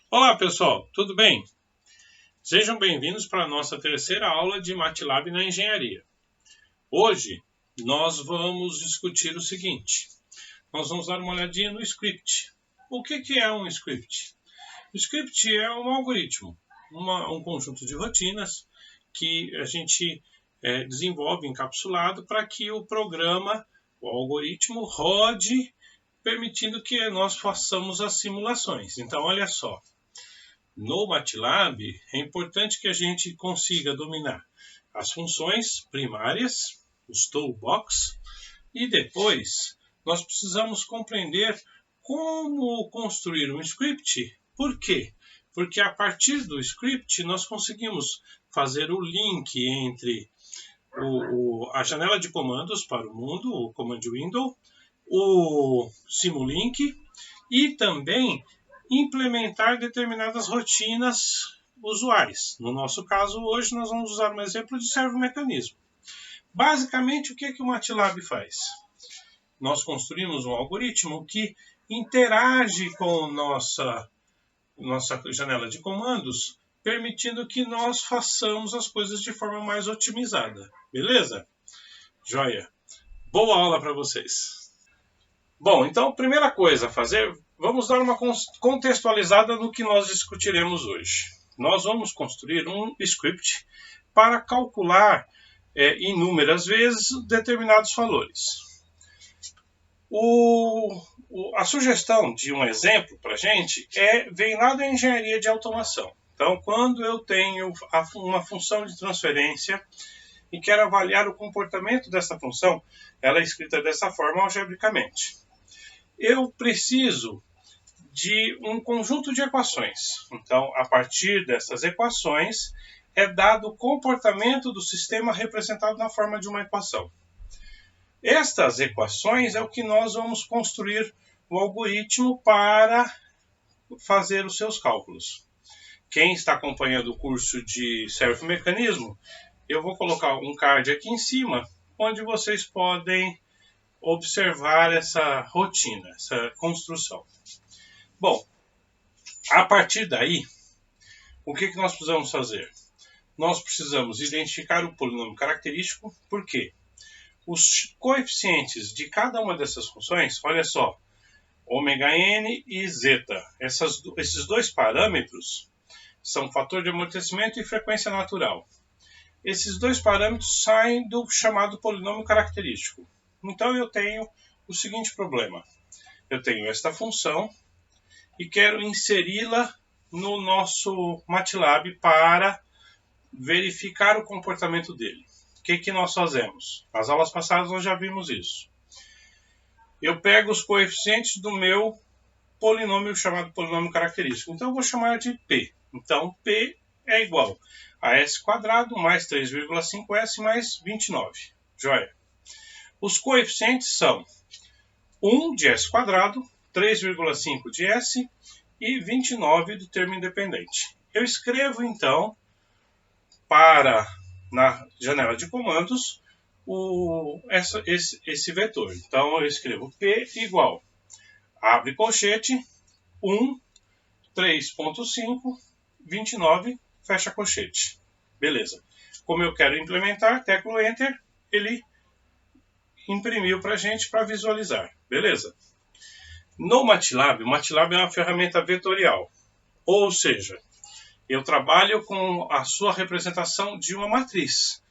Olá pessoal, tudo bem? Sejam bem-vindos para a nossa terceira aula de MATLAB na engenharia. Hoje nós vamos discutir o seguinte: nós vamos dar uma olhadinha no script. O que é um script? O script é um algoritmo, um conjunto de rotinas que a gente desenvolve encapsulado para que o programa, o algoritmo, rode, permitindo que nós façamos as simulações. Então, olha só. No MATLAB, é importante que a gente consiga dominar as funções primárias, os toolbox, e depois nós precisamos compreender como construir um script. Por quê? Porque a partir do script nós conseguimos fazer o link entre a janela de comandos para o mundo, o command window, o Simulink e também implementar determinadas rotinas usuais. No nosso caso, hoje, nós vamos usar um exemplo de servo-mecanismo. Basicamente, o que o MATLAB faz? Nós construímos um algoritmo que interage com nossa janela de comandos, permitindo que nós façamos as coisas de forma mais otimizada. Beleza? Joia! Boa aula para vocês! Bom, então, primeira coisa a fazer, vamos dar uma contextualizada no que nós discutiremos hoje. Nós vamos construir um script para calcular inúmeras vezes determinados valores. A sugestão de um exemplo para a gente vem lá da engenharia de automação. Então, quando eu tenho uma função de transferência e quero avaliar o comportamento dessa função, ela é escrita dessa forma algebricamente. Eu preciso de um conjunto de equações. Então, a partir dessas equações, é dado o comportamento do sistema representado na forma de uma equação. Estas equações é o que nós vamos construir o algoritmo para fazer os seus cálculos. Quem está acompanhando o curso de servo-mecanismo, eu vou colocar um card aqui em cima, onde vocês podem observar essa rotina, essa construção. Bom, a partir daí, o que nós precisamos fazer? Nós precisamos identificar o polinômio característico, porque os coeficientes de cada uma dessas funções, olha só, ômega-n e zeta, esses dois parâmetros são fator de amortecimento e frequência natural. Esses dois parâmetros saem do chamado polinômio característico. Então, eu tenho o seguinte problema. Eu tenho esta função e quero inseri-la no nosso MATLAB para verificar o comportamento dele. O que nós fazemos? Nas aulas passadas nós já vimos isso. Eu pego os coeficientes do meu polinômio chamado polinômio característico. Então, eu vou chamar de P. Então, P é igual a S² mais 3,5S mais 29. Joia? Os coeficientes são 1 de S², 3,5 de S e 29 do termo independente. Eu escrevo, então, na janela de comandos, esse vetor. Então, eu escrevo P igual, abre colchete, 1, 3,5, 29, fecha colchete. Beleza. Como eu quero implementar, teclo Enter, ele imprimiu para a gente para visualizar. Beleza? No MATLAB, o MATLAB é uma ferramenta vetorial. Ou seja, eu trabalho com a sua representação de uma matriz.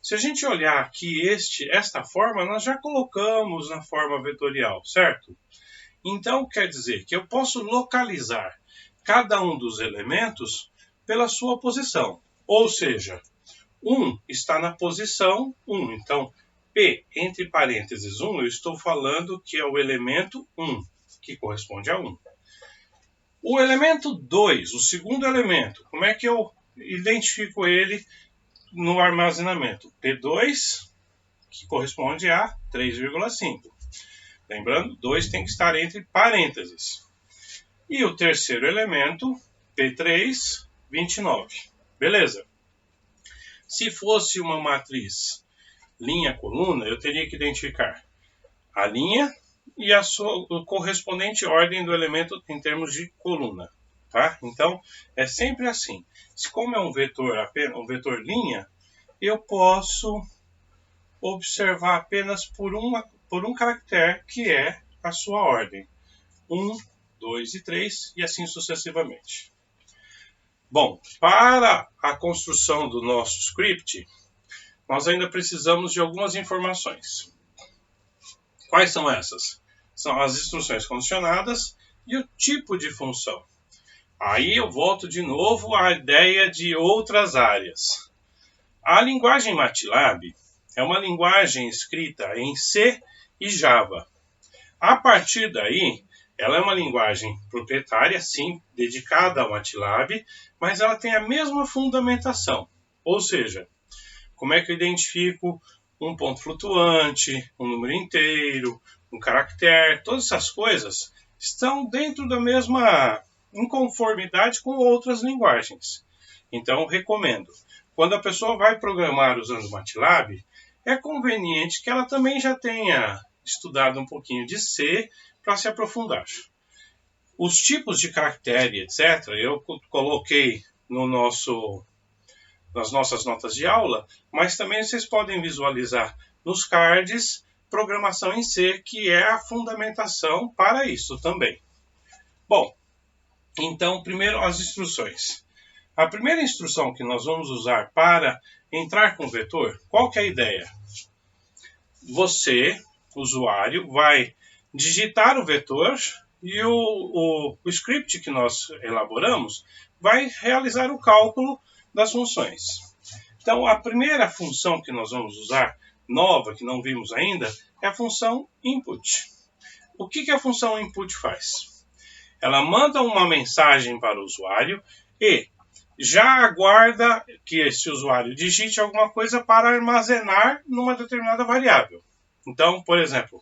Se a gente olhar aqui esta forma, nós já colocamos na forma vetorial, certo? Então, quer dizer que eu posso localizar cada um dos elementos pela sua posição. Ou seja, 1 está na posição 1. Então, P, entre parênteses 1, eu estou falando que é o elemento 1, que corresponde a 1. O elemento 2, o segundo elemento, como é que eu identifico ele no armazenamento? P2, que corresponde a 3,5. Lembrando, 2 tem que estar entre parênteses. E o terceiro elemento, P3, 29. Beleza? Se fosse uma matriz linha-coluna, eu teria que identificar a linha e a sua correspondente ordem do elemento em termos de coluna. tá? Então, é sempre assim. Como é um vetor, apenas um vetor linha, eu posso observar apenas por um caractere, que é a sua ordem. 1, 2 e 3, e assim sucessivamente. Bom, para a construção do nosso script, nós ainda precisamos de algumas informações. Quais são essas? São as instruções condicionadas e o tipo de função. Aí eu volto de novo à ideia de outras áreas. A linguagem MATLAB é uma linguagem escrita em C e Java. A partir daí, ela é uma linguagem proprietária, sim, dedicada ao MATLAB, mas ela tem a mesma fundamentação. Ou seja, como é que eu identifico um ponto flutuante, um número inteiro, um caractere, todas essas coisas estão dentro da mesma inconformidade com outras linguagens. Então, recomendo. Quando a pessoa vai programar usando o MATLAB, é conveniente que ela também já tenha estudado um pouquinho de C para se aprofundar. Os tipos de caractere, etc., eu coloquei nas nossas notas de aula, mas também vocês podem visualizar nos cards programação em C, que é a fundamentação para isso também. Bom, então, primeiro as instruções. A primeira instrução que nós vamos usar para entrar com o vetor, qual que é a ideia? Você, usuário, vai digitar o vetor e o script que nós elaboramos vai realizar o cálculo das funções. Então, a primeira função que nós vamos usar, nova, que não vimos ainda, é a função input. O que a função input faz? Ela manda uma mensagem para o usuário e já aguarda que esse usuário digite alguma coisa para armazenar numa determinada variável. Então, por exemplo,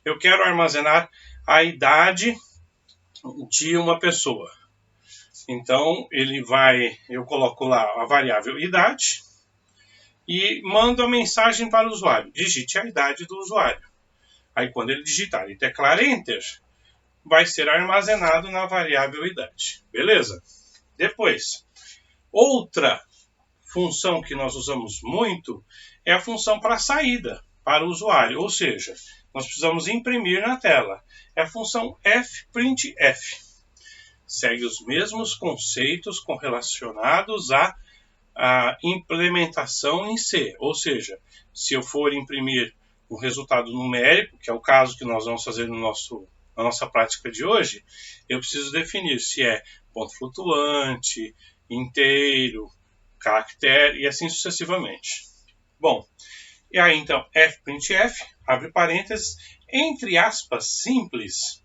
eu quero armazenar a idade de uma pessoa. Então, eu coloco lá a variável idade e mando a mensagem para o usuário. Digite a idade do usuário. Aí, quando ele digitar e teclar Enter, vai ser armazenado na variável idade. Beleza? Depois, outra função que nós usamos muito é a função para saída para o usuário. Ou seja, nós precisamos imprimir na tela. É a função fprintf. Segue os mesmos conceitos relacionados à implementação em C. Ou seja, se eu for imprimir um resultado numérico, que é o caso que nós vamos fazer na nossa prática de hoje, eu preciso definir se é ponto flutuante, inteiro, caractere e assim sucessivamente. Bom, e aí então fprintf, abre parênteses, entre aspas simples,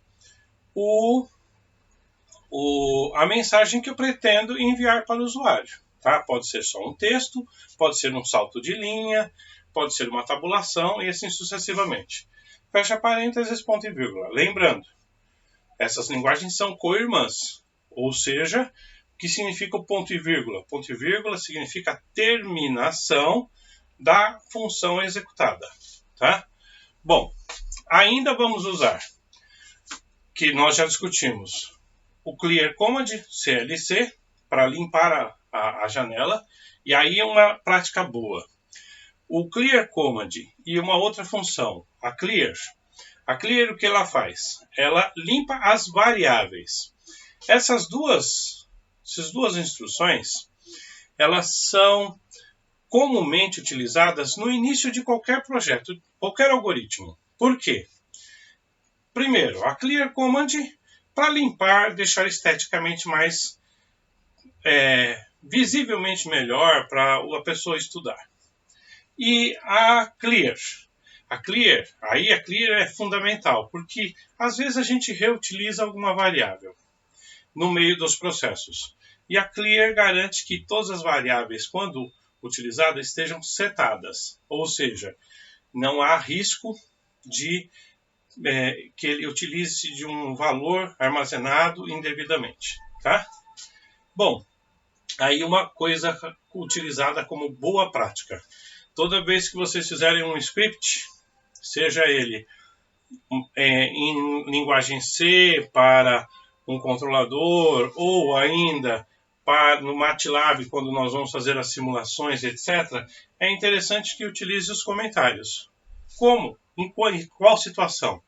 a mensagem que eu pretendo enviar para o usuário. Tá? Pode ser só um texto, pode ser um salto de linha, pode ser uma tabulação e assim sucessivamente. Fecha parênteses, ponto e vírgula. Lembrando, essas linguagens são co-irmãs, ou seja, o que significa o ponto e vírgula? Ponto e vírgula significa a terminação da função executada. Tá? Bom, ainda vamos usar, que nós já discutimos, o clear command, CLC, para limpar a janela, e aí é uma prática boa. O clear command e uma outra função, a clear. A clear, o que ela faz? Ela limpa as variáveis. Essas duas instruções, elas são comumente utilizadas no início de qualquer projeto, qualquer algoritmo. Por quê? Primeiro, a clear command para limpar, deixar esteticamente mais visivelmente melhor para a pessoa estudar. E a clear. A clear é fundamental, porque às vezes a gente reutiliza alguma variável no meio dos processos. E a clear garante que todas as variáveis, quando utilizadas, estejam setadas. Ou seja, não há risco de que ele utilize de um valor armazenado indevidamente. Tá? Bom, aí uma coisa utilizada como boa prática. Toda vez que vocês fizerem um script, seja ele em linguagem C para um controlador, ou ainda no MATLAB, quando nós vamos fazer as simulações, etc., é interessante que utilize os comentários. Como? Em qual situação?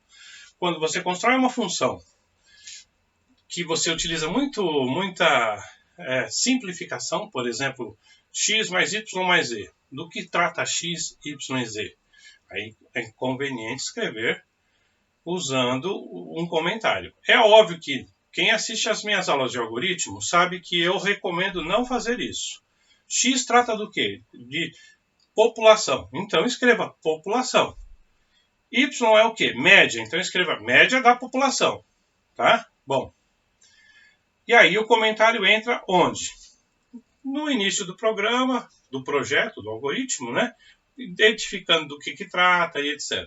Quando você constrói uma função que você utiliza muita simplificação, por exemplo, x mais y mais z. Do que trata x, y e z? Aí é conveniente escrever usando um comentário. É óbvio que quem assiste às minhas aulas de algoritmo sabe que eu recomendo não fazer isso. X trata do quê? De população. Então escreva população. Y é o quê? Média. Então escreva média da população. Tá? Bom. E aí o comentário entra onde? No início do programa, do projeto, do algoritmo, né? Identificando do que trata e etc.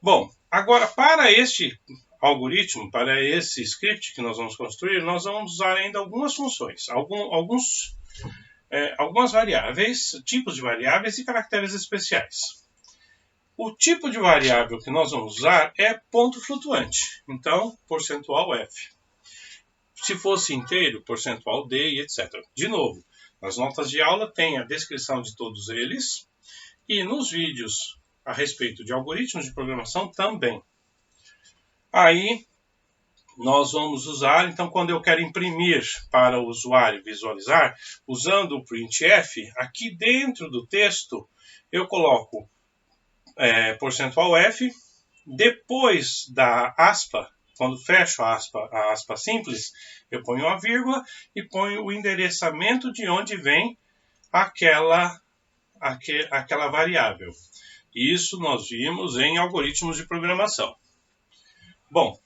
Bom, agora para este algoritmo, para esse script que nós vamos construir, nós vamos usar ainda algumas funções, algumas variáveis, tipos de variáveis e caracteres especiais. O tipo de variável que nós vamos usar é ponto flutuante, então percentual f. Se fosse inteiro, percentual d e etc. De novo, nas notas de aula tem a descrição de todos eles e nos vídeos a respeito de algoritmos de programação também. Aí nós vamos usar, então quando eu quero imprimir para o usuário visualizar, usando o printf, aqui dentro do texto eu coloco percentual f, depois da aspa, quando fecho a aspa simples, eu ponho uma vírgula e ponho o endereçamento de onde vem aquela variável. Isso nós vimos em algoritmos de programação. Bom,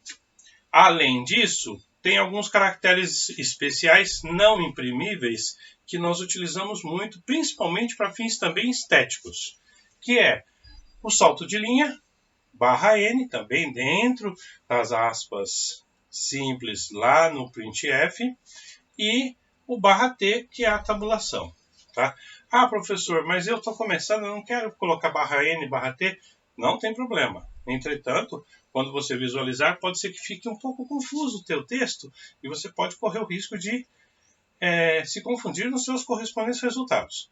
além disso, tem alguns caracteres especiais não imprimíveis que nós utilizamos muito, principalmente para fins também estéticos, que é o salto de linha, /n, também dentro das aspas simples lá no printf, e o /t, que é a tabulação. Tá? Ah, professor, mas eu estou começando, eu não quero colocar /n, /t. Não tem problema. Entretanto, quando você visualizar, pode ser que fique um pouco confuso o teu texto e você pode correr o risco de se confundir nos seus correspondentes resultados.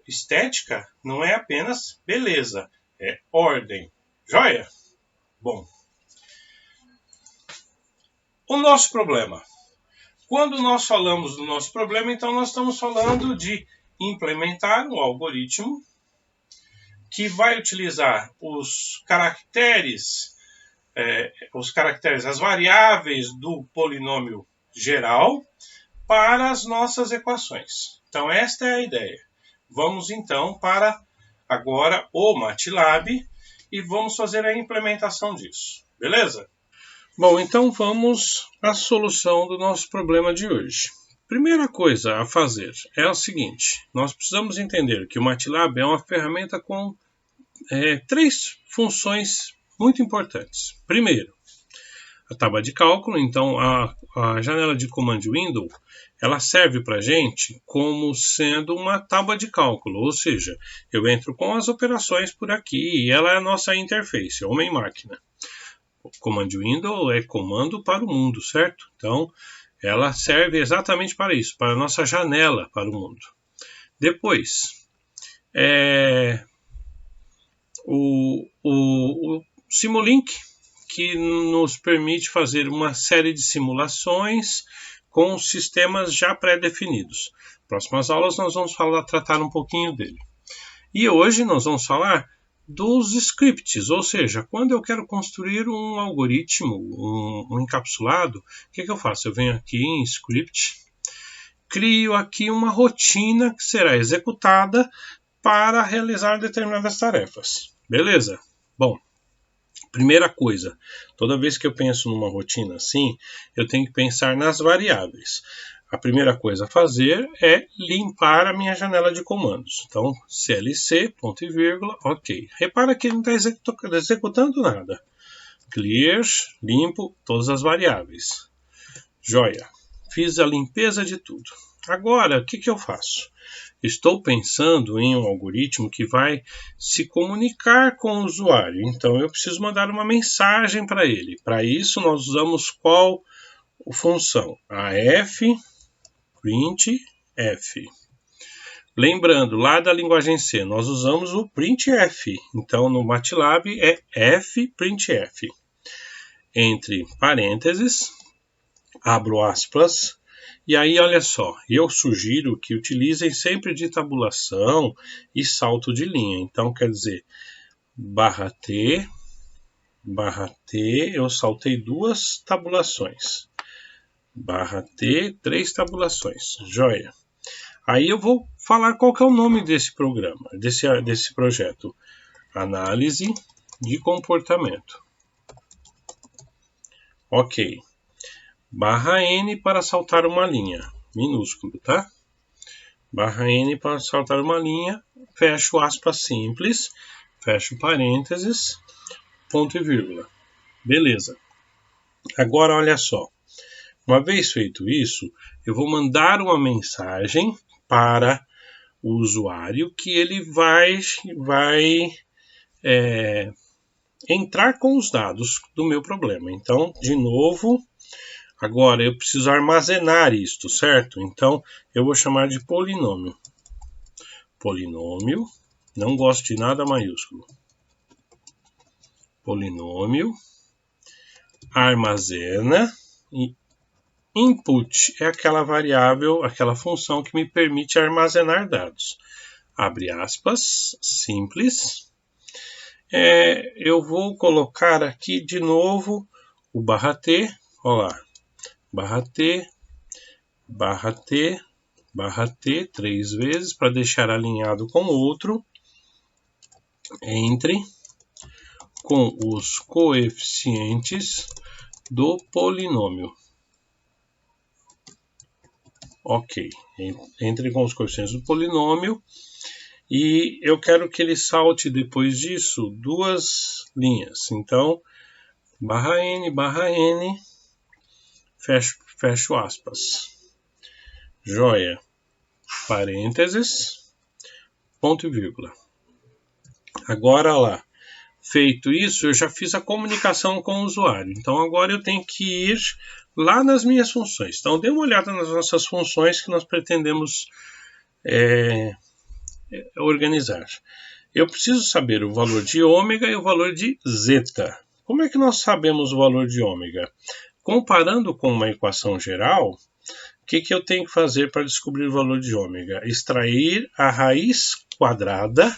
Estética não é apenas beleza, é ordem. Joia? Bom. O nosso problema. Quando nós falamos do nosso problema, então nós estamos falando de implementar um algoritmo que vai utilizar os caracteres, as variáveis do polinômio geral para as nossas equações. Então esta é a ideia. Vamos então para agora o MATLAB e vamos fazer a implementação disso. Beleza? Bom, então vamos à solução do nosso problema de hoje. Primeira coisa a fazer é o seguinte: nós precisamos entender que o MATLAB é uma ferramenta com 3 funções muito importantes. Primeiro, a tábua de cálculo. Então a janela de Command Window ela serve para a gente como sendo uma tábua de cálculo, ou seja, eu entro com as operações por aqui e ela é a nossa interface, homem-máquina. O Command Window é comando para o mundo, certo? Então ela serve exatamente para isso, para a nossa janela para o mundo. Depois, o Simulink, que nos permite fazer uma série de simulações com sistemas já pré-definidos. Próximas aulas nós vamos tratar um pouquinho dele. E hoje nós vamos falar dos scripts, ou seja, quando eu quero construir um algoritmo, um encapsulado, o que eu faço? Eu venho aqui em Script, crio aqui uma rotina que será executada para realizar determinadas tarefas. Beleza? Bom, primeira coisa, toda vez que eu penso numa rotina assim, eu tenho que pensar nas variáveis. A primeira coisa a fazer é limpar a minha janela de comandos. Então, clc, ponto e vírgula, ok. Repara que ele não está executando nada. Clear, limpo todas as variáveis. Joia. Fiz a limpeza de tudo. Agora, o que eu faço? Estou pensando em um algoritmo que vai se comunicar com o usuário. Então, eu preciso mandar uma mensagem para ele. Para isso, nós usamos qual função AF printf. Lembrando, lá da linguagem C, nós usamos o printf. Então, no MATLAB é fprintf. Entre parênteses, abro aspas, e aí olha só, eu sugiro que utilizem sempre de tabulação e salto de linha. Então, quer dizer, barra T, eu saltei 2 tabulações. Barra T, 3 tabulações. Joia. Aí eu vou falar qual que é o nome desse programa, desse projeto. Análise de comportamento. Ok. Barra N para saltar uma linha. Minúsculo, tá? Barra N para saltar uma linha. Fecho aspas simples. Fecho parênteses. Ponto e vírgula. Beleza. Agora olha só. Uma vez feito isso, eu vou mandar uma mensagem para o usuário que ele vai entrar com os dados do meu problema. Então, de novo, agora eu preciso armazenar isto, certo? Então, eu vou chamar de polinômio. Polinômio, não gosto de nada maiúsculo. Polinômio, armazena e input é aquela variável, aquela função que me permite armazenar dados. Abre aspas, simples. Eu vou colocar aqui de novo o barra T, olha lá, barra T, barra T, barra T, 3 vezes, para deixar alinhado com o outro, entre com os coeficientes do polinômio. Ok, entre com os coeficientes do polinômio e eu quero que ele salte depois disso 2 linhas. Então, barra N, fecho aspas. Joia, parênteses, ponto e vírgula. Agora lá, feito isso, eu já fiz a comunicação com o usuário. Então, agora eu tenho que ir lá nas minhas funções. Então, dê uma olhada nas nossas funções que nós pretendemos organizar. Eu preciso saber o valor de ômega e o valor de zeta. Como é que nós sabemos o valor de ômega? Comparando com uma equação geral, o que eu tenho que fazer para descobrir o valor de ômega? Extrair a raiz quadrada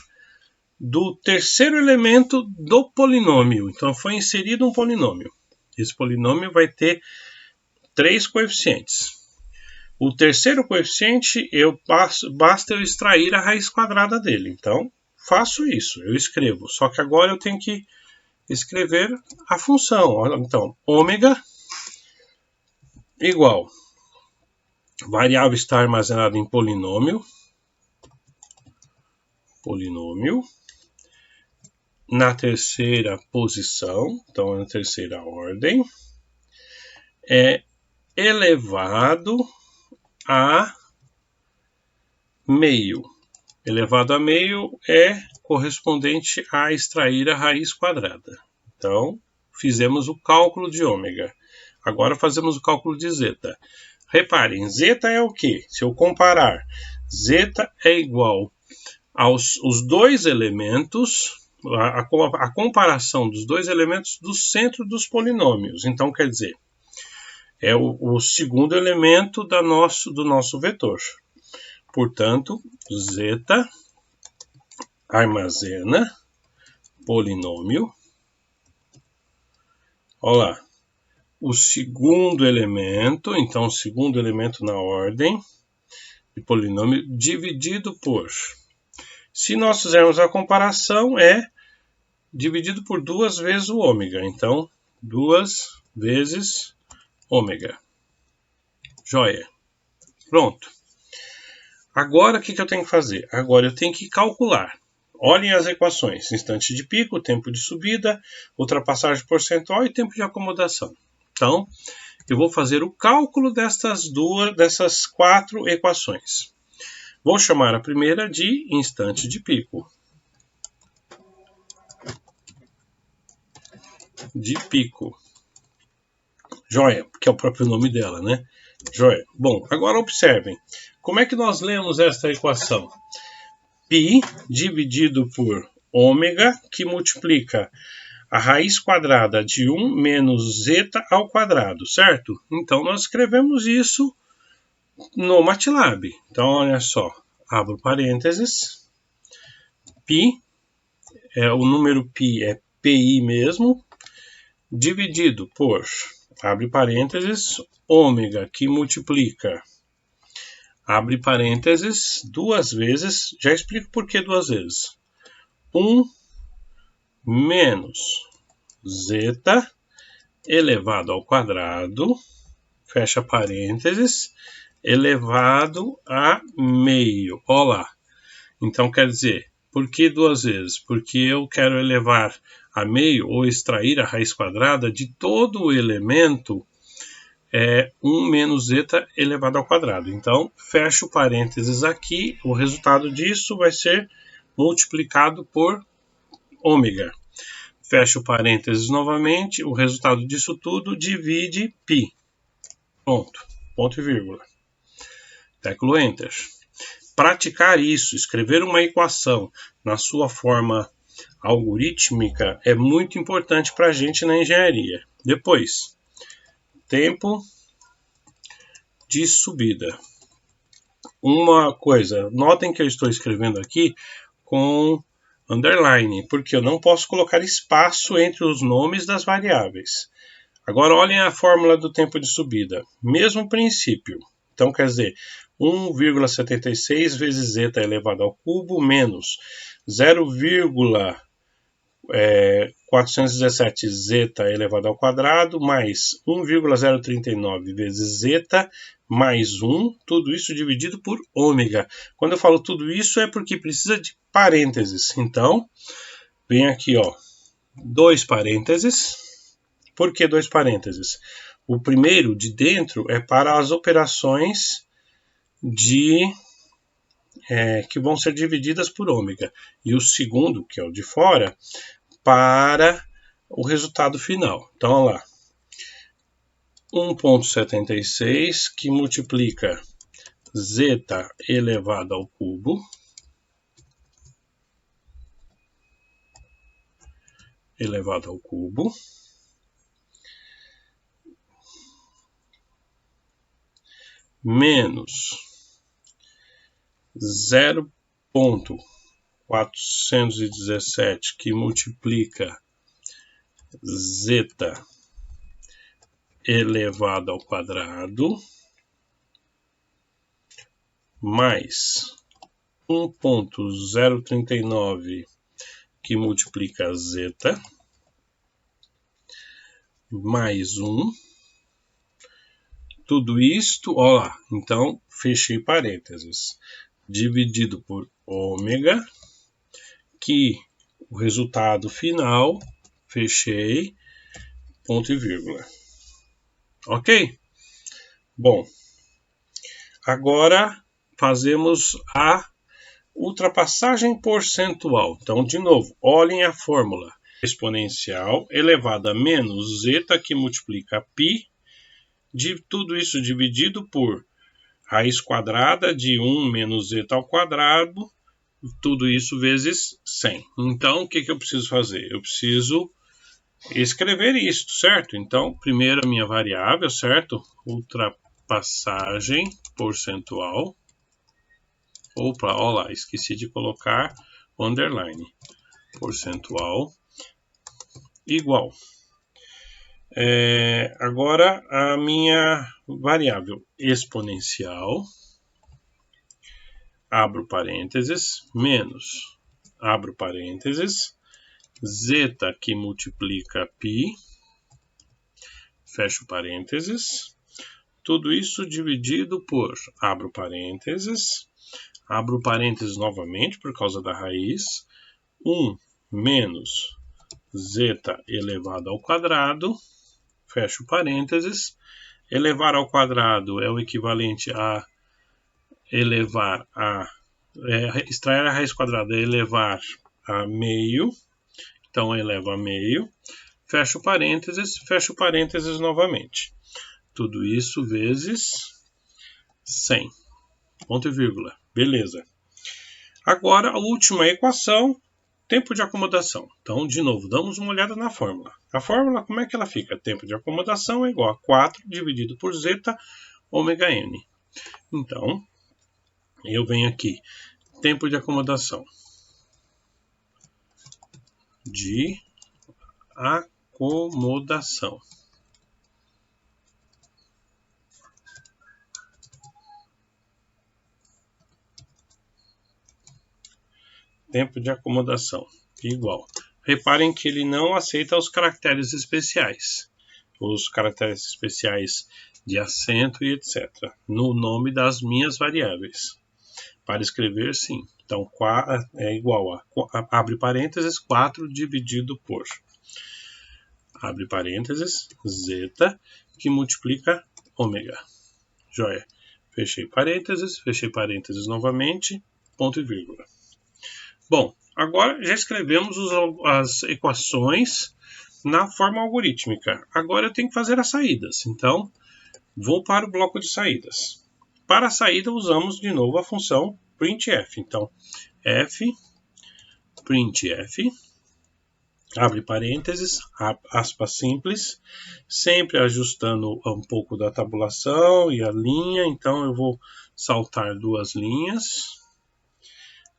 do terceiro elemento do polinômio. Então, foi inserido um polinômio. Esse polinômio vai ter 3 coeficientes. O terceiro coeficiente, basta eu extrair a raiz quadrada dele. Então, faço isso, eu escrevo. Só que agora eu tenho que escrever a função. Então, ômega igual. Variável está armazenada em polinômio. Polinômio. Na terceira posição, então na terceira ordem, é elevado a meio. Elevado a meio é correspondente a extrair a raiz quadrada. Então, fizemos o cálculo de ômega. Agora fazemos o cálculo de zeta. Reparem, zeta é o quê? Se eu comparar, zeta é igual aos os dois elementos, a comparação dos dois elementos do centro dos polinômios. Então, quer dizer, é o segundo elemento do nosso vetor. Portanto, zeta armazena polinômio. Olha lá. O segundo elemento, então o segundo elemento na ordem de polinômio dividido por. Se nós fizermos a comparação, é dividido por 2 vezes o ômega. Então, 2 vezes ômega. Joia. Pronto. Agora, o que eu tenho que fazer? Agora eu tenho que calcular. Olhem as equações. Instante de pico, tempo de subida, ultrapassagem percentual e tempo de acomodação. Então, eu vou fazer o cálculo dessas 4 equações. Vou chamar a primeira de instante de pico. Joia, que é o próprio nome dela, né? Joia. Bom, agora observem. Como é que nós lemos esta equação? Π dividido por ômega, que multiplica a raiz quadrada de 1 menos zeta ao quadrado, certo? Então, nós escrevemos isso no MATLAB. Então, olha só. Abro parênteses. Π, o número π é PI mesmo, dividido por, abre parênteses, ômega, que multiplica, abre parênteses, duas vezes, já explico por que duas vezes, 1 menos zeta elevado ao quadrado, fecha parênteses, elevado a meio. Olha lá. Então, quer dizer, por que duas vezes? Porque eu quero elevar a meio ou extrair a raiz quadrada de todo o elemento 1 menos zeta elevado ao quadrado. Então, fecho parênteses aqui, o resultado disso vai ser multiplicado por ômega. Fecho parênteses novamente, o resultado disso tudo divide π. Ponto. Ponto e vírgula. Teclo Enter. Praticar isso, escrever uma equação na sua forma algorítmica é muito importante para a gente na engenharia. Depois, tempo de subida. Uma coisa, notem que eu estou escrevendo aqui com underline, porque eu não posso colocar espaço entre os nomes das variáveis. Agora olhem a fórmula do tempo de subida. Mesmo princípio. Então, quer dizer, 1,76 vezes zeta elevado ao cubo menos 0,417 zeta elevado ao quadrado mais 1,039 vezes zeta mais 1, tudo isso dividido por ômega. Quando eu falo tudo isso é porque precisa de parênteses. Então, vem aqui, ó, dois parênteses. Por que dois parênteses? O primeiro, de dentro, é para as operações que vão ser divididas por ômega. E o segundo, que é o de fora, para o resultado final. Então, olha lá. 1,76 que multiplica zeta elevado ao cubo menos 0,417 que multiplica zeta elevado ao quadrado mais 1,039 que multiplica zeta mais 1. Tudo isto, ó lá, então fechei parênteses, dividido por ômega, que o resultado final, fechei, ponto e vírgula. Ok? Bom, agora fazemos a ultrapassagem percentual. Então, de novo, olhem a fórmula. Exponencial elevada a menos zeta que multiplica π, de tudo isso dividido por raiz quadrada de 1 menos zeta ao quadrado, tudo isso vezes 100. Então, o que eu preciso fazer? Eu preciso escrever isto, certo? Então, primeiro a minha variável, certo? Ultrapassagem percentual. Opa, olha lá, esqueci de colocar o underline. Percentual igual. Agora a minha variável exponencial, abro parênteses, menos, abro parênteses, zeta que multiplica π, fecho parênteses, tudo isso dividido por, abro parênteses novamente por causa da raiz, 1 menos zeta elevado ao quadrado, fecho parênteses, elevar ao quadrado é o equivalente a extrair a raiz quadrada é elevar a meio, então eleva a meio, fecho parênteses novamente. tudo isso vezes 100. Ponto e vírgula. Beleza. Agora, a última equação, tempo de acomodação. Então, de novo, damos uma olhada na fórmula. A fórmula, como é que ela fica? Tempo de acomodação é igual a 4 dividido por zeta ômega n. Então, eu venho aqui, tempo de acomodação. De acomodação. Tempo de acomodação igual. Reparem que ele não aceita os caracteres especiais. Os caracteres especiais de acento e etc. No nome das minhas variáveis. Para escrever, sim. Então, é igual a, abre parênteses, 4 dividido por, abre parênteses, zeta, que multiplica ômega. Joia. Fechei parênteses novamente, ponto e vírgula. Bom, agora já escrevemos as equações na forma algorítmica. Agora eu tenho que fazer as saídas. Então, vou para o bloco de saídas. Para a saída, usamos de novo a função printf. Então, f printf, abre parênteses, aspas simples, sempre ajustando um pouco da tabulação e a linha. Então, eu vou saltar 2 linhas.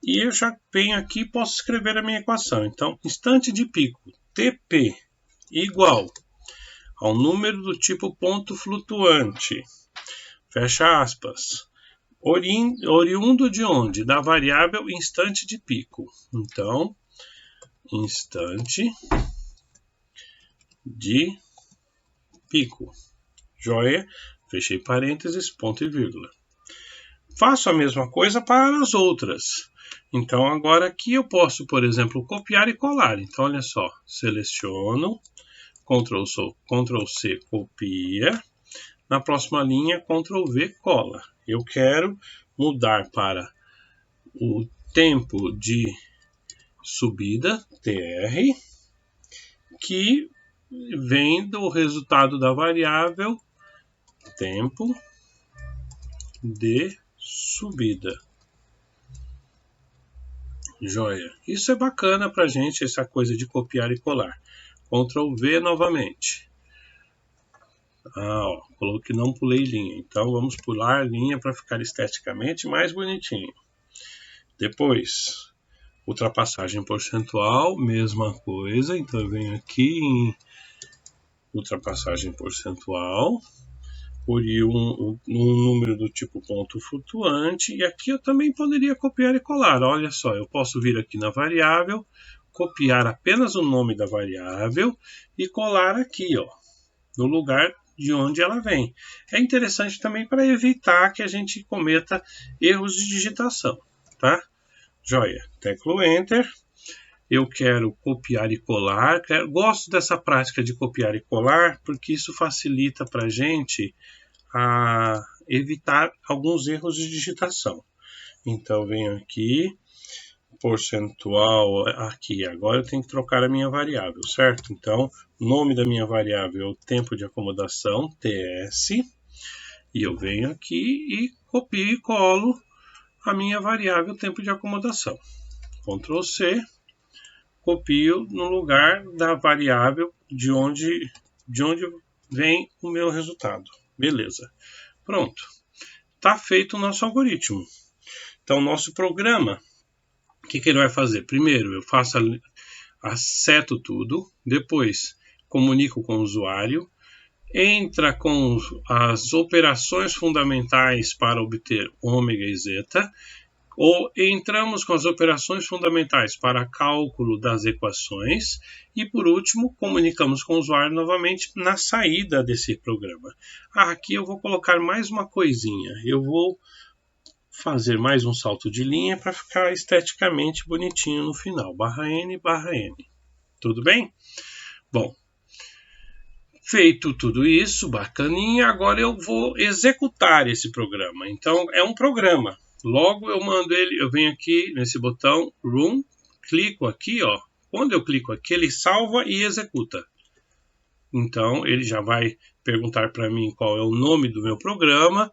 E eu já venho aqui e posso escrever a minha equação. Então, instante de pico, TP, igual ao número do tipo ponto flutuante, fecha aspas, oriundo de onde? Da variável instante de pico. Então, instante de pico, joia, fechei parênteses, ponto e vírgula. Faço a mesma coisa para as outras. Então, agora aqui eu posso, por exemplo, copiar e colar. Então, olha só, seleciono, Ctrl C, copia. Na próxima linha, Ctrl V, cola. Eu quero mudar para o tempo de subida, TR, que vem do resultado da variável tempo de subida. Joia. Isso é bacana para a gente, essa coisa de copiar e colar. Ctrl V novamente. Coloquei, não pulei linha. Então vamos pular a linha para ficar esteticamente mais bonitinho. Depois, ultrapassagem percentual, mesma coisa. Então eu venho aqui em ultrapassagem percentual. Por um número do tipo ponto flutuante, e aqui eu também poderia copiar e colar. Olha só, eu posso vir aqui na variável, copiar apenas o nome da variável e colar aqui, ó, no lugar de onde ela vem. É interessante também para evitar que a gente cometa erros de digitação, tá? Joia, teclo Enter. Eu quero copiar e colar. Gosto dessa prática de copiar e colar, porque isso facilita para a gente evitar alguns erros de digitação. Então, venho aqui, percentual, aqui. Agora eu tenho que trocar a minha variável, certo? Então, o nome da minha variável é o tempo de acomodação, TS. E eu venho aqui e copio e colo a minha variável tempo de acomodação. Ctrl C. Copio no lugar da variável de onde vem o meu resultado. Beleza. Pronto. Está feito o nosso algoritmo. Então, nosso programa, o que ele vai fazer? Primeiro, eu acerto tudo. Depois, comunico com o usuário. Entra com as operações fundamentais para obter ômega e zeta. Ou entramos com as operações fundamentais para cálculo das equações e, por último, comunicamos com o usuário novamente na saída desse programa. Aqui eu vou colocar mais uma coisinha. Eu vou fazer mais um salto de linha para ficar esteticamente bonitinho no final. /n, /n. Tudo bem? Bom, feito tudo isso, bacaninha, agora eu vou executar esse programa. Então, é um programa. Logo eu mando ele, eu venho aqui nesse botão Run, clico aqui, ó. Quando eu clico aqui, ele salva e executa. Então ele já vai perguntar para mim qual é o nome do meu programa,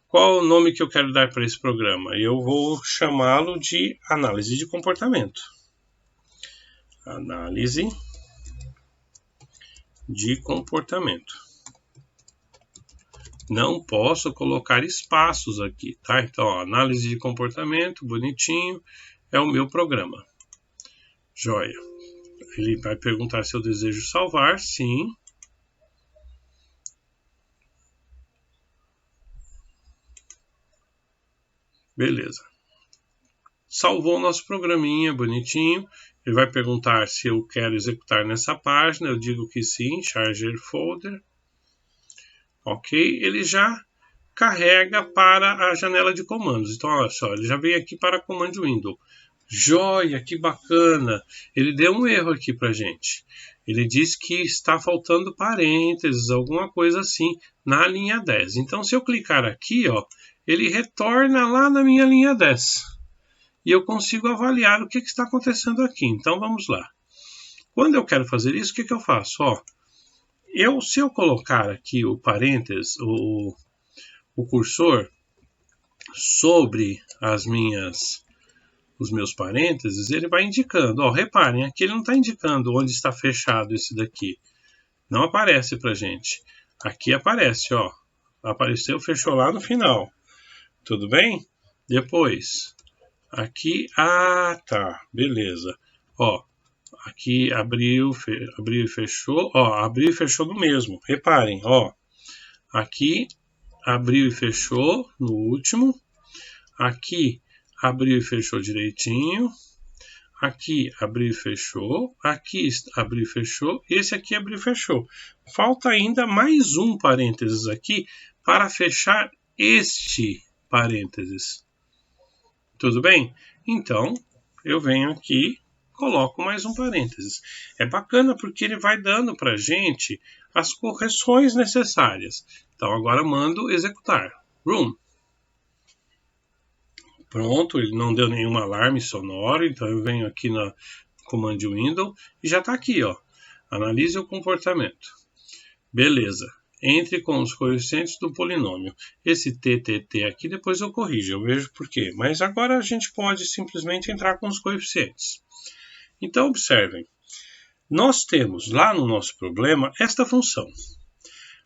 qual é o nome que eu quero dar para esse programa. Eu vou chamá-lo de análise de comportamento. Análise de comportamento. Não posso colocar espaços aqui, tá? Então, ó, análise de comportamento, bonitinho, é o meu programa. Joia. Ele vai perguntar se eu desejo salvar, sim. Beleza. Salvou o nosso programinha, bonitinho. Ele vai perguntar se eu quero executar nessa página. Eu digo que sim, charger folder. Ok, ele já carrega para a janela de comandos. Então, olha só, ele já veio aqui para Command Window. Joia, que bacana! Ele deu um erro aqui para a gente. Ele diz que está faltando parênteses, alguma coisa assim, na linha 10. Então, se eu clicar aqui, ó, ele retorna lá na minha linha 10. E eu consigo avaliar o que está acontecendo aqui. Então, vamos lá. Quando eu quero fazer isso, o que eu faço? Ó, se eu colocar aqui o parênteses, o cursor sobre os meus parênteses, ele vai indicando. Ó, reparem, aqui ele não está indicando onde está fechado esse daqui. Não aparece para gente. Aqui aparece, ó. Apareceu, fechou lá no final. Tudo bem? Depois, aqui, tá, beleza. Ó, aqui abriu e fechou. Ó, abriu e fechou no mesmo. Reparem, ó. Aqui abriu e fechou no último. Aqui abriu e fechou direitinho. Aqui abriu e fechou. Aqui abriu e fechou. Esse aqui abriu e fechou. Falta ainda mais um parênteses aqui para fechar este parênteses. Tudo bem? Então, eu venho aqui, coloco mais um parênteses. É bacana porque ele vai dando para a gente as correções necessárias. Então, agora mando executar. Run. Pronto, ele não deu nenhum alarme sonoro, então eu venho aqui na Command Window e já está aqui, ó. Analise o comportamento. Beleza. Entre com os coeficientes do polinômio. Esse TTT aqui depois eu corrijo, eu vejo por quê. Mas agora a gente pode simplesmente entrar com os coeficientes. Então, observem. Nós temos lá no nosso problema esta função.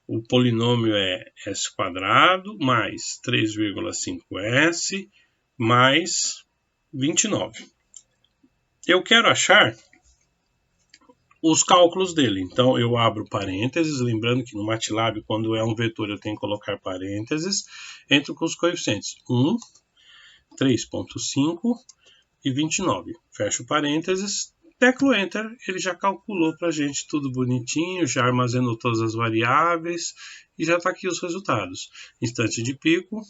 O polinômio é s² mais 3,5s mais 29. Eu quero achar os cálculos dele. Então, eu abro parênteses, lembrando que no MATLAB, quando é um vetor, eu tenho que colocar parênteses, entro com os coeficientes 1, 3,5 e 29. Fecho parênteses, teclo Enter, ele já calculou para a gente tudo bonitinho, já armazenou todas as variáveis e já está aqui os resultados. Instante de pico,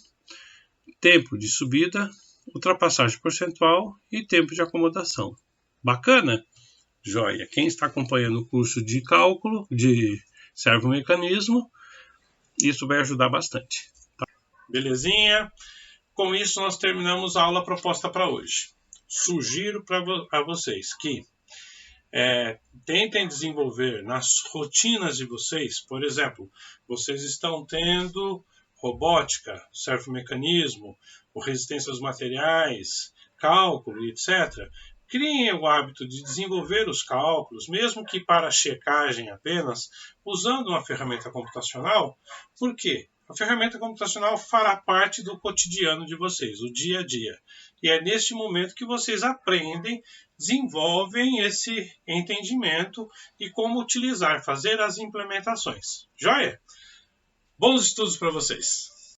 tempo de subida, ultrapassagem percentual e tempo de acomodação. Bacana? Joia. Quem está acompanhando o curso de cálculo, de servomecanismo, isso vai ajudar bastante. Tá? Belezinha? Com isso, nós terminamos a aula proposta para hoje. Sugiro a vocês que tentem desenvolver nas rotinas de vocês, por exemplo, vocês estão tendo robótica, servomecanismo, resistência aos materiais, cálculo, etc., criem o hábito de desenvolver os cálculos, mesmo que para checagem apenas, usando uma ferramenta computacional. Por quê? A ferramenta computacional fará parte do cotidiano de vocês, o dia a dia. E é neste momento que vocês aprendem, desenvolvem esse entendimento e como utilizar, fazer as implementações. Joia? Bons estudos para vocês!